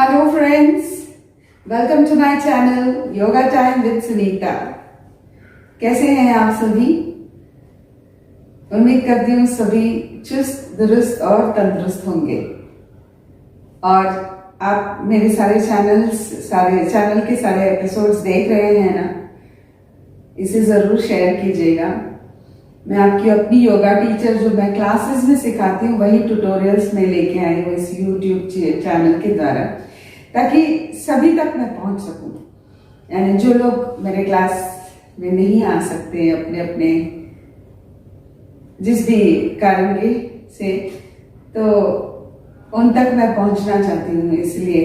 Hello friends, welcome to my channel Yoga Time with Sunita। कैसे हैं आप सभी? उम्मीद करती हूँ सभी चुस्त दुरुस्त और तंदुरुस्त होंगे और आप मेरे सारे चैनल के सारे एपिसोड्स देख रहे हैं ना, इसे जरूर शेयर कीजिएगा। मैं आपकी अपनी योगा टीचर जो मैं क्लासेस में सिखाती हूँ वही ट्यूटोरियल्स में लेके आई हूँ इस यूट्यूब चैनल के द्वारा, ताकि सभी तक मैं पहुंच सकूं। यानी जो लोग मेरे क्लास में नहीं आ सकते अपने अपने जिस भी कारण के से, तो उन तक मैं पहुंचना चाहती हूँ। इसलिए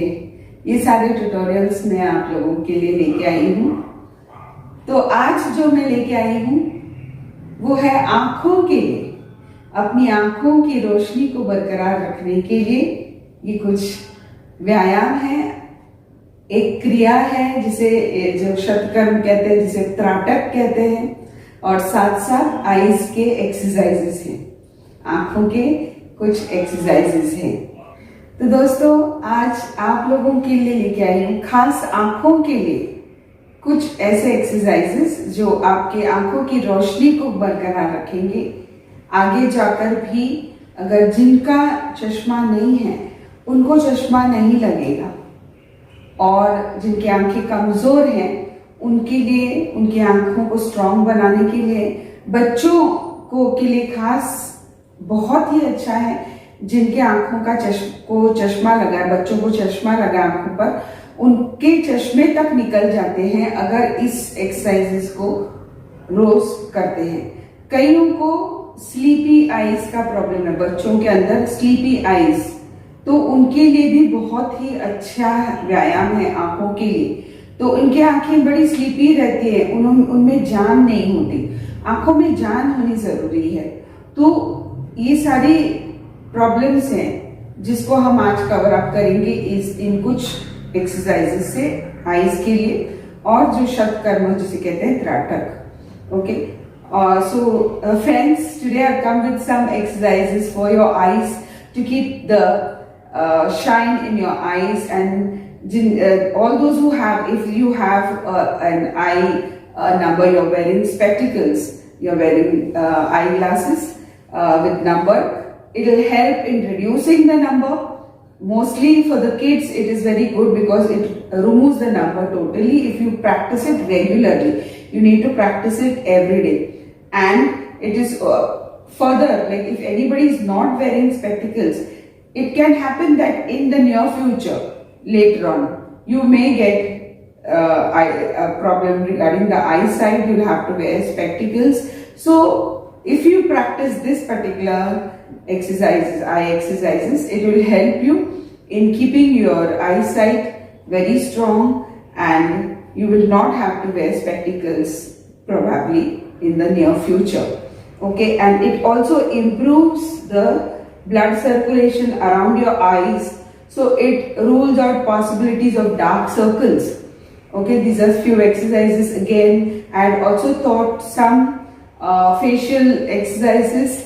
ये सारे ट्यूटोरियल्स मैं आप लोगों के लिए लेके आई हूँ। तो आज जो मैं लेके आई हूँ वो है आंखों के लिए, अपनी आंखों की रोशनी को बरकरार रखने के लिए ये कुछ व्यायाम है, एक क्रिया है जिसे जो शतकर्म कहते हैं, जिसे त्राटक कहते हैं, और साथ साथ आईज के एक्सरसाइजेस हैं, आंखों के कुछ एक्सरसाइजेस हैं। तो दोस्तों आज आप लोगों के लिए लेके आई हूँ खास आंखों के लिए कुछ ऐसे एक्सरसाइजेस जो आपके आंखों की रोशनी को बरकरार रखेंगे। आगे जाकर भी अगर जिनका चश्मा नहीं है उनको चश्मा नहीं लगेगा, और जिनकी आंखें कमजोर हैं उनके लिए, उनकी आंखों को स्ट्रांग बनाने के लिए, बच्चों को के लिए खास बहुत ही अच्छा है। जिनके आंखों का चश्मा लगा है, बच्चों को चश्मा लगा आंखों पर, उनके चश्मे तक निकल जाते हैं अगर इस एक्सरसाइजेस को रोज करते हैं। कईयों को स्लीपी आईज का प्रॉब्लम है, बच्चों के अंदर स्लीपी आईज, तो उनके लिए भी बहुत ही अच्छा व्यायाम है आंखों के लिए। तो उनकी आंखें बड़ी स्लीपी रहती है, उनमें जान नहीं होती, आंखों में जान होनी जरूरी है। तो ये सारी प्रॉब्लम्स हैं जिसको हम आज कवर अप करेंगे इन कुछ एक्सरसाइजेस से आईज के लिए, और जो शतकर्म जिसे कहते हैं trataka. Okay, so friends, today I've come with some exercises for your eyes to keep the shine in your eyes, and all those who have, if you have an eye number, you're wearing spectacles, you're wearing eyeglasses with number, it will help in reducing the number. Mostly for the kids it is very good because it removes the number totally if you practice it regularly. You need to practice it every day, and it is further, like if anybody is not wearing spectacles, it can happen that in the near future later on you may get a problem regarding the eyesight. You'll have to wear spectacles. So if you practice this particular exercises, eye exercises, it will help you in keeping your eyesight very strong, and you will not have to wear spectacles probably in the near future. Okay, and it also improves the blood circulation around your eyes, so it rules out possibilities of dark circles. Okay, these are few exercises. Again, I had also taught some facial exercises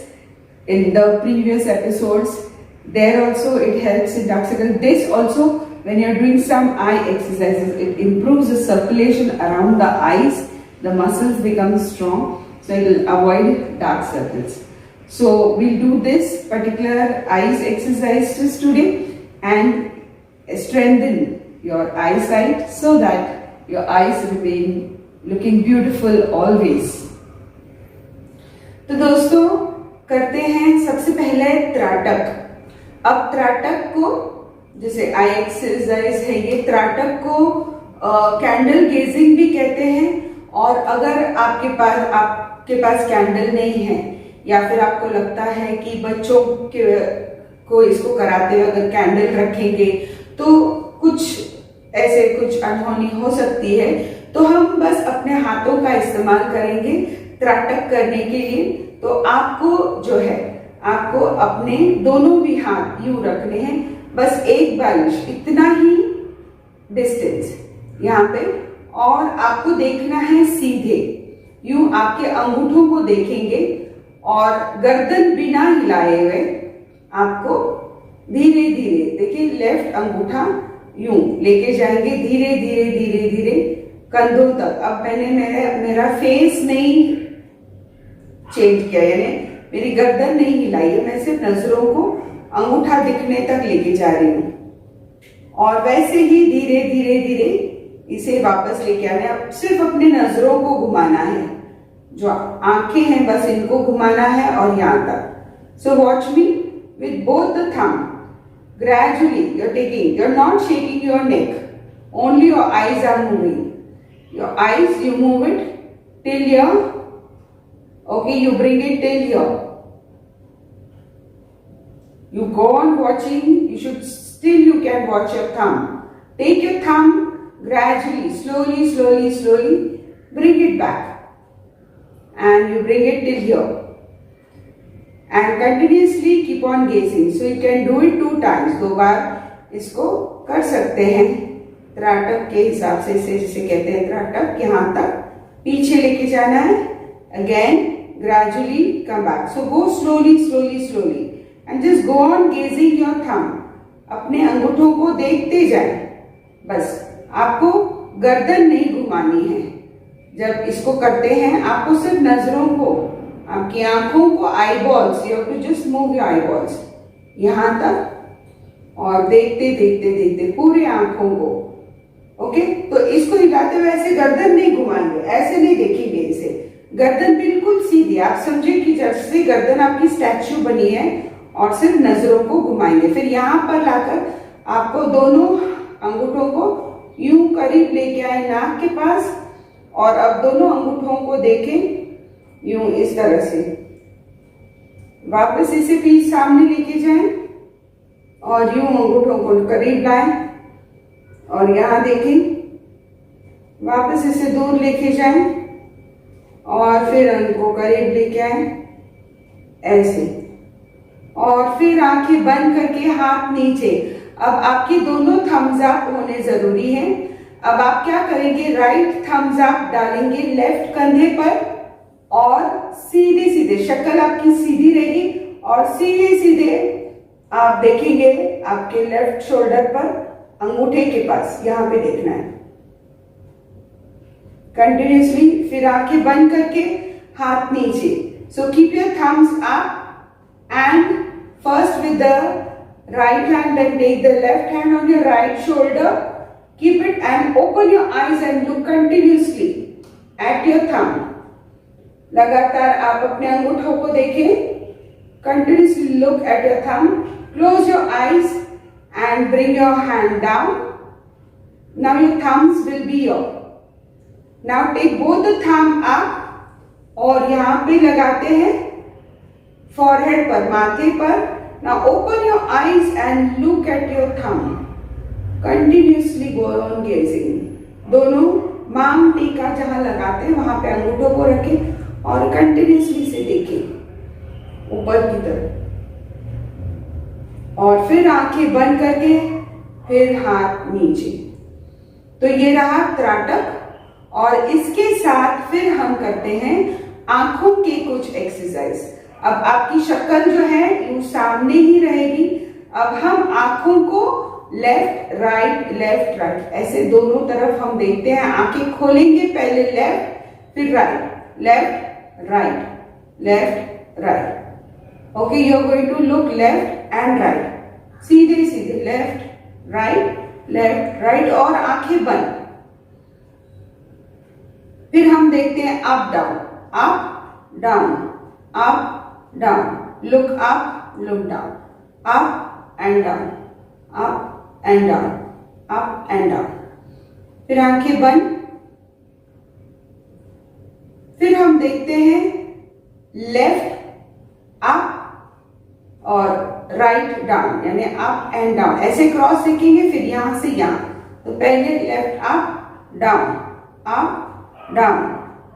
in the previous episodes. There also it helps in dark circles. This also, when you're doing some eye exercises, it improves the circulation around the eyes, the muscles become strong, so it will avoid dark circles. So we'll do this particular eyes exercises today and strengthen your eyesight so that your eyes remain looking beautiful always. तो दोस्तों करते हैं सबसे पहले त्राटक। अब त्राटक को, जैसे आई exercise है ये, त्राटक को कैंडल गेजिंग भी कहते हैं। और अगर आपके पास कैंडल नहीं है, या फिर आपको लगता है कि बच्चों को इसको कराते हुए अगर कैंडल रखेंगे तो कुछ अनहोनी हो सकती है, तो हम बस अपने हाथों का इस्तेमाल करेंगे त्राटक करने के लिए। तो आपको अपने दोनों भी हाथ यूं रखने हैं, बस एक बालिश इतना ही डिस्टेंस यहाँ पे, और आपको देखना है सीधे, यूं आपके अंगूठों को देखेंगे और गर्दन बिना हिलाए हुए आपको धीरे धीरे, देखिए लेफ्ट अंगूठा यूं लेके जाएंगे धीरे धीरे धीरे धीरे कंधों तक। अब मैंने मेरा फेस नहीं चेंज किया, यानी मेरी गर्दन नहीं हिलाई है, मैं सिर्फ नजरों को अंगूठा दिखने तक लेके जा रही हूँ। और वैसे ही धीरे धीरे धीरे इसे वापस लेके आना है। अब सिर्फ अपने नजरों को घुमाना है, जो आंखें हैं बस इनको घुमाना है और यहां तक। So watch me with both the thumb. Gradually you're taking, you're not shaking your neck, only your eyes are moving. Your eyes, you move it till here, okay, you bring it till here. You go on watching, you should still you can watch your thumb. Take your thumb gradually, slowly, slowly, slowly, bring it back and you bring it till here. And continuously keep on gazing. So you can do it 2 times. 2 बार इसको कर सकते हैं त्राटक के हिसाब से, जैसे कहते हैं त्राटक, यहाँ तक पीछे लेके जाना है। Again, gradually come back. So go slowly, slowly, slowly, and just go on gazing your thumb. अपने अंगूठों को देखते जाएं। बस आपको गर्दन नहीं घुमानी है। जब इसको करते हैं आपको सिर्फ नजरों को, आपकी आंखों को, eyeballs, you have to just move your eyeballs यहां तक और देखते देखते देखते पूरे आंखों को। ओके, तो इसको हिलाते हुए ऐसे गर्दन नहीं घुमाएंगे, ऐसे नहीं देखेंगे इसे, गर्दन बिल्कुल सीधी। आप समझे कि जैसे गर्दन आपकी स्टैच्यू बनी है और सिर्फ नजरों को घुमाएंगे। फिर यहाँ पर लाकर आपको दोनों अंगूठों को यूं करीब लेके आए नाक के पास और अब दोनों अंगूठों को देखें यूं इस तरह से। वापस इसे भी सामने लेके जाएं और यूं अंगूठों को करीब लाएं और यहां देखें। वापस इसे दूर लेके जाएं और फिर उनको करीब लेके आए ऐसे, और फिर आंखें बंद करके हाथ नीचे। अब आपकी दोनों थम्स अप होने जरूरी है। अब आप क्या करेंगे, राइट थम्स अप डालेंगे लेफ्ट कंधे पर और सीधे सीधे, शक्ल आपकी सीधी रहेगी और सीधे सीधे आप देखेंगे आपके लेफ्ट शोल्डर पर अंगूठे के पास, यहां पे देखना है कंटिन्यूसली। फिर आंखें बंद करके हाथ नीचे। So keep your thumbs up and first with the right hand, then take the left hand on your right shoulder, keep it and open your eyes and look continuously at your thumb. लगातार आप अपने अंगूठों को देखें, continuously look at your thumb, close your eyes and bring your hand down. Now your thumbs will be your. Now take both the thumb up और यहां पे लगाते हैं फॉरहेड पर, माथे पर। Now open your eyes and look at your thumb, continuously go on gazing. दोनों मांग टीका जहां लगाते हैं वहां पे अंगूठों को रखें और कंटिन्यूसली से देखें ऊपर की तरफ, और फिर आंखें बंद करके फिर हाथ नीचे। तो ये रहा त्राटक, और इसके साथ फिर हम करते हैं आंखों के कुछ एक्सरसाइज। अब आपकी शक्ल जो है वो सामने ही रहेगी। अब हम आंखों को लेफ्ट राइट ऐसे दोनों तरफ हम देखते हैं। आंखें खोलेंगे, पहले लेफ्ट फिर right, left right. Okay, you are going to look left and right, सीधे सीधे लेफ्ट राइट और आंखें बंद। फिर हम देखते हैं up down, up down, look up, look down, up and down, up and down, up and down. फिर आंखें बंद। फिर हम देखते हैं लेफ्ट अप और राइट डाउन, यानी अप एंड डाउन, ऐसे क्रॉस देखेंगे। फिर यहां से यहां, तो पहले left up down, up down,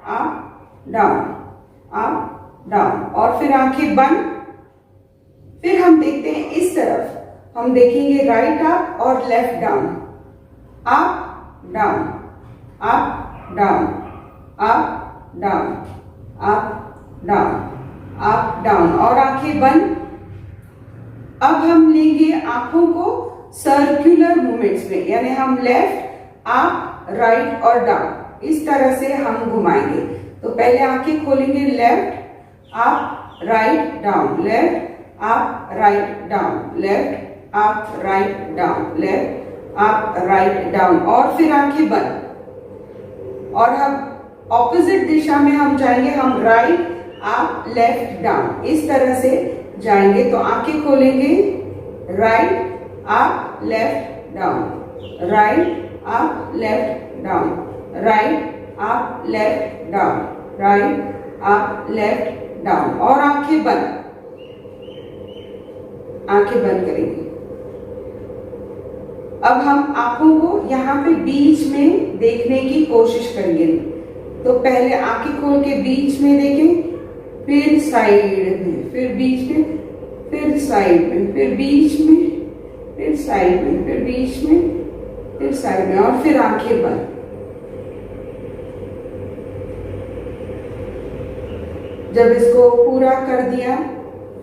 up down, up down, और फिर आंखें बंद। फिर हम देखते हैं इस तरफ, हम देखेंगे राइट अप और left down, up down, up down, up down, up down, up down, और आंखें बंद। अब हम लेंगे आंखों को सर्कुलर मूवमेंट्स में, यानी हम लेफ्ट अप राइट और डाउन इस तरह से हम घुमाएंगे। तो पहले आंखें खोलेंगे, left up write down, left up write down, left up write down, left up write down, और फिर आंखें बंद। और हम ऑपोजिट दिशा में हम जाएंगे, हम राइट अप लेफ्ट डाउन इस तरह से जाएंगे। तो आंखें खोलेंगे, right up left down, right up left down, right up left down, right up left down, और आंखें बंद, आंखें बंद करेंगे। अब हम आंखों को यहाँ पे बीच में देखने की कोशिश करेंगे। तो पहले आंखें खोल के बीच में देखें, फिर साइड में, फिर बीच में, फिर साइड में, फिर बीच में, फिर साइड में, फिर बीच में, फिर साइड में, और फिर आंखें बंद। जब इसको पूरा कर दिया,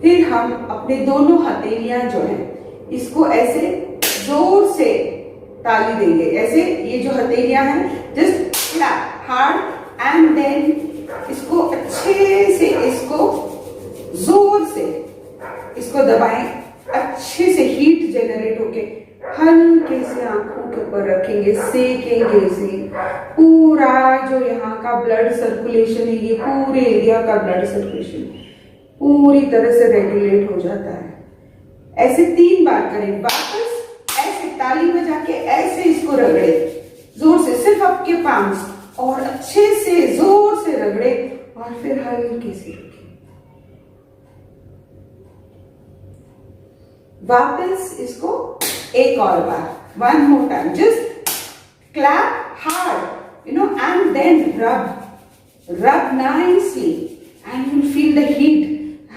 फिर हम अपने दोनों हथेलियां जो है इसको ऐसे जोर से ताली देंगे। ऐसे ये जो हथेलियां हैं, just clap hard and then इसको अच्छे से, इसको जोर से इसको दबाएं, अच्छे से हीट जनरेट होके हल्के से आंखों के ऊपर रखेंगे, सेकेंगे इसे। पूरा जो यहाँ का ब्लड सर्कुलेशन है, ये पूरे एरिया का ब्लड सर्कुलेशन पूरी तरह से रेगुलेट हो जाता है। ऐसे 3 बार करें। वापस ऐसे ताली बजा के ऐसे इसको रगड़े जोर से, सिर्फ आपके पाम्स, और अच्छे से जोर से रगड़े, और फिर हल्के से रखें। वापस इसको एक और बार, one more time, just clap hard, and then rub nicely, and you'll feel the heat,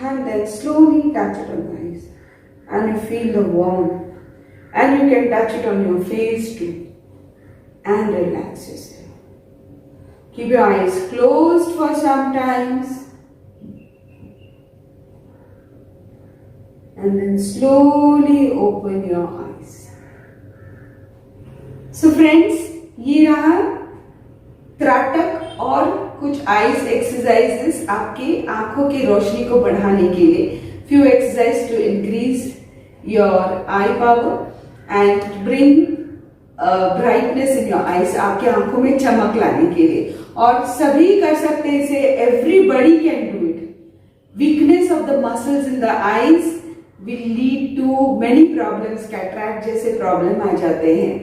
and then slowly touch it on the eyes, and you feel the warmth, and you can touch it on your face too, and relax yourself. Keep your eyes closed for some times, and then slowly open your eyes. So friends, ये रहा त्राटक और कुछ eyes exercises आपके आंखों की रोशनी को बढ़ाने के लिए. Few exercises to increase your eye power and bring brightness in your eyes, आपके आंखों में चमक लाने के लिए. और सभी कर सकते हैं इसे. Everybody can do it. Weakness of the muscles in the eyes will lead to many problems. Cataract जैसे प्रॉब्लम आ जाते हैं,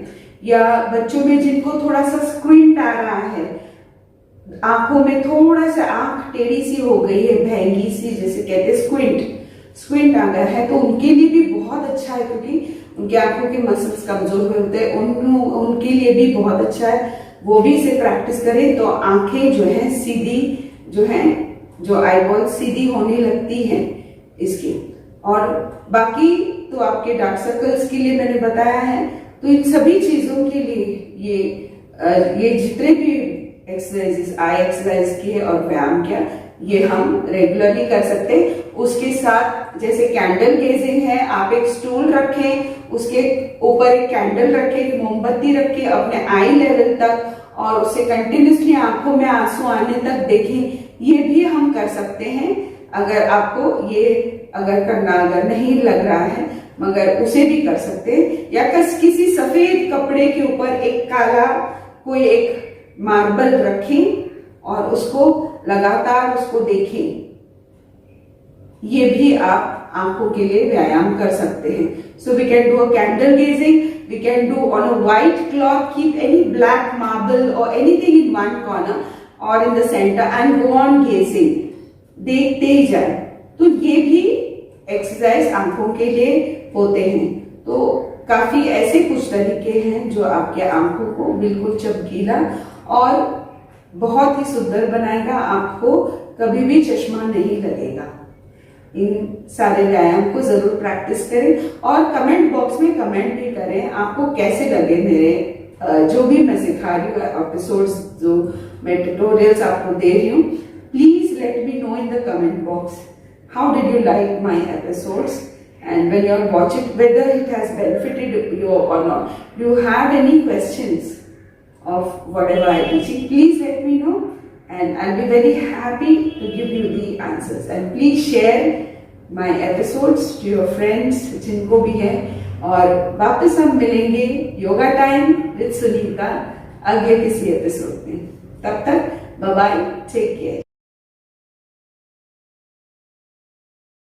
या बच्चों में जिनको थोड़ा सा स्क्विंट आ रहा है, आंखों में थोड़ा सा आंख टेढ़ी सी हो गई है, भैंगी सी जैसे कहते हैं, स्क्विंट आ गया है, तो उनके लिए भी बहुत अच्छा है, क्योंकि उनके आंखों के मसल्स कमजोर हुए होते हैं. उनके लिए भी बहुत अच्छा है. वो भी इसे प्रैक्टिस करें तो आंखें जो है सीधी, जो आईबॉल सीधी होने लगती हैं इसकी. और बाकी तो आपके डार्क सर्कल्स के लिए मैंने बताया है. तो इन सभी चीजों के लिए ये जितने भी एक्सरसाइजेस, आई एक्सरसाइज की और व्यायाम किया, ये हम रेगुलरली कर सकते हैं. उसके साथ जैसे कैंडल गेजिंग है, आप एक स्टूल रखें, उसके ऊपर एक कैंडल रखें, एक मोमबत्ती रखें अपने आई लेवल तक, और उसे कंटिन्यूसली आंखों में आंसू आने तक देखें. ये भी हम कर सकते हैं. अगर आपको ये अगर नहीं लग रहा है, मगर उसे भी कर सकते हैं. या किसी सफेद कपड़े के ऊपर एक काला कोई एक मार्बल रखें और उसको लगातार उसको देखें. ये भी आप आंखों के लिए व्यायाम कर सकते हैं. So we can do a candle gazing, we can do on a white cloth, keep any black marble और एनीथिंग इन वन कॉर्नर और in the centre and go on gazing. देखते ही जाए. तो ये भी एक्सरसाइज आंखों के लिए होते हैं. तो काफी ऐसे कुछ तरीके हैं जो आपके आंखों को बिल्कुल चमकीला और बहुत ही सुंदर बनाएगा. आपको कभी भी चश्मा नहीं लगेगा. इन सारे व्यायाम को जरूर प्रैक्टिस करें और कमेंट बॉक्स में कमेंट भी करें आपको कैसे लगे मेरे जो भी मैं सिखा रही हूँ एपिसोड्स, जो मैं ट्यूटोरियल्स आपको दे रही हूँ. Please let me know in the comment box how did you like my episodes, and when you watch it, whether it has benefited you or not. Do you have any questions of whatever I teach? Please let me know, and I'll be very happy to give you the answers. And please share my episodes to your friends जिनको भी है. और वापस हम मिलेंगे yoga time with Sunita अगले किसी episode में. तब तक बाय बाय, टेक केयर.